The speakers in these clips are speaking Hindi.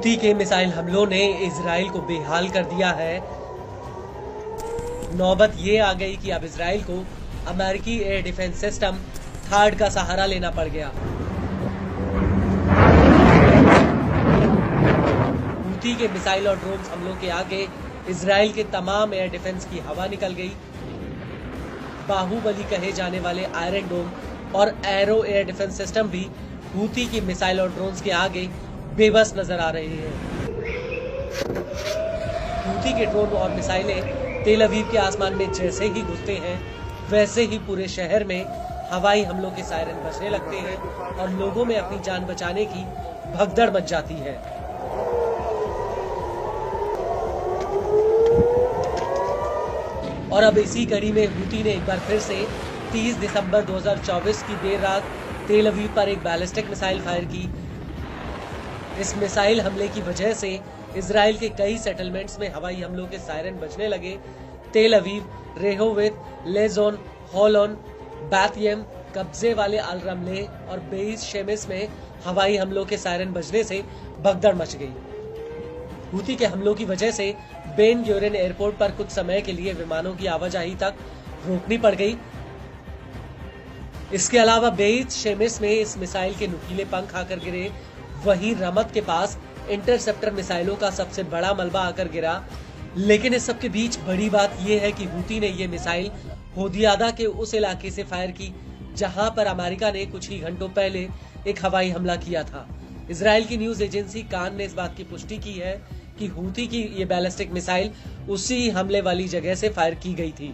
हूती के मिसाइल हमलों ने इजराइल को बेहाल कर दिया है। नौबत ये आ गई कि अब इजराइल को अमेरिकी एयर डिफेंस सिस्टम थार्ड का सहारा लेना पड़ गया। हूती के मिसाइल और ड्रोन हमलों के आगे इजराइल के तमाम एयर डिफेंस की हवा निकल गई। बाहुबली कहे जाने वाले आयरन डोम और एरो एयर डिफेंस सिस्टम भी हूती की मिसाइल और ड्रोन्स के आगे बेबस नजर आ रहे हैं। हूती के ड्रोन और मिसाइलें तेल अवीव के आसमान में जैसे ही घुसते हैं वैसे ही पूरे शहर में हवाई हमलों के सायरन बजने लगते हैं और लोगों में अपनी जान बचाने की भगदड़ मच जाती है। और अब इसी कड़ी में हूती ने एक बार फिर से 30 दिसंबर 2024 की देर रात तेल अवीव पर एक बैलिस्टिक मिसाइल फायर की। इस मिसाइल हमले की वजह से इजराइल के कई सेटलमेंट्स में हवाई हमलों के सायरन बजने लगे। तेल अवीव, रेहोवित, लेजोन, होलोन, बैतयम, कब्जे वाले अल रमले और बेइस शेमिस में हवाई हमलों के सायरन बजने से भगदड़ मच गई। हूती के हमलों की वजह से बेन ग्योरेन एयरपोर्ट पर कुछ समय के लिए विमानों की आवाजाही तक रोकनी पड़ गई। इसके अलावा बेइस शेमिस में इस मिसाइल के नुकीले पंख आकर गिरे। वहीं रमत के पास इंटरसेप्टर मिसाइलों का सबसे बड़ा मलबा आकर गिरा। लेकिन इस सब के बीच बड़ी बात यह है कि हूती ने यह मिसाइल होदियादा के उस इलाके से फायर की जहां पर अमेरिका ने कुछ ही घंटों पहले एक हवाई हमला किया था। इजराइल की न्यूज एजेंसी कान ने इस बात की पुष्टि की है कि हूती की ये बैलिस्टिक मिसाइल उसी हमले वाली जगह से फायर की गई थी।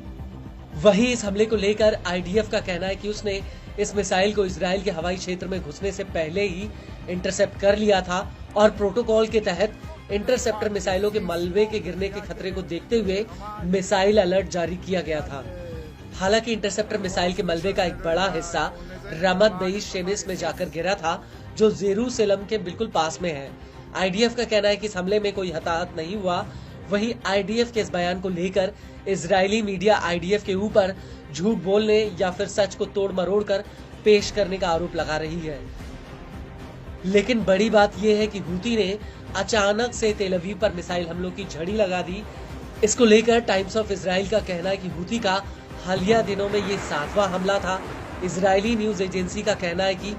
वहीं इस हमले को लेकर आईडीएफ का कहना है कि उसने इस मिसाइल को इजराइल के हवाई क्षेत्र में घुसने से पहले ही इंटरसेप्ट कर लिया था और प्रोटोकॉल के तहत इंटरसेप्टर मिसाइलों के मलबे के गिरने के खतरे को देखते हुए मिसाइल अलर्ट जारी किया गया था। हालांकि इंटरसेप्टर मिसाइल के मलबे का एक बड़ा हिस्सा रमत बेइस शेमिस में जाकर गिरा था जो जेरूसलम के बिल्कुल पास में है। आईडीएफ का कहना है कि इस हमले में कोई हताहत नहीं हुआ। वहीं आईडीएफ के इस बयान को लेकर इजरायली मीडिया आईडीएफ के ऊपर झूठ बोलने या फिर सच को तोड़ मरोड़ कर पेश करने का आरोप लगा रही है। लेकिन बड़ी बात यह है कि हूती ने अचानक से तेल अवीव पर मिसाइल हमलों की झड़ी लगा दी। इसको लेकर टाइम्स ऑफ इजराइल का कहना है कि हूती का हालिया दिनों में ये 7वां हमला था। इजरायली न्यूज एजेंसी का कहना है कि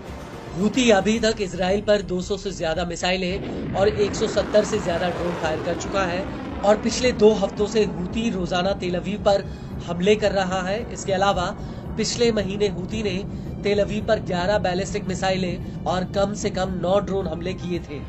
हूती अभी तक इजराइल पर 200 से ज्यादा मिसाइलें और 170 से ज्यादा ड्रोन फायर कर चुका है और पिछले 2 हफ्तों से हूती रोजाना तेल अवीव पर हमले कर रहा है। इसके अलावा पिछले महीने हूती ने तेल अवीव पर 11 बैलिस्टिक मिसाइलें और कम से कम 9 ड्रोन हमले किए थे।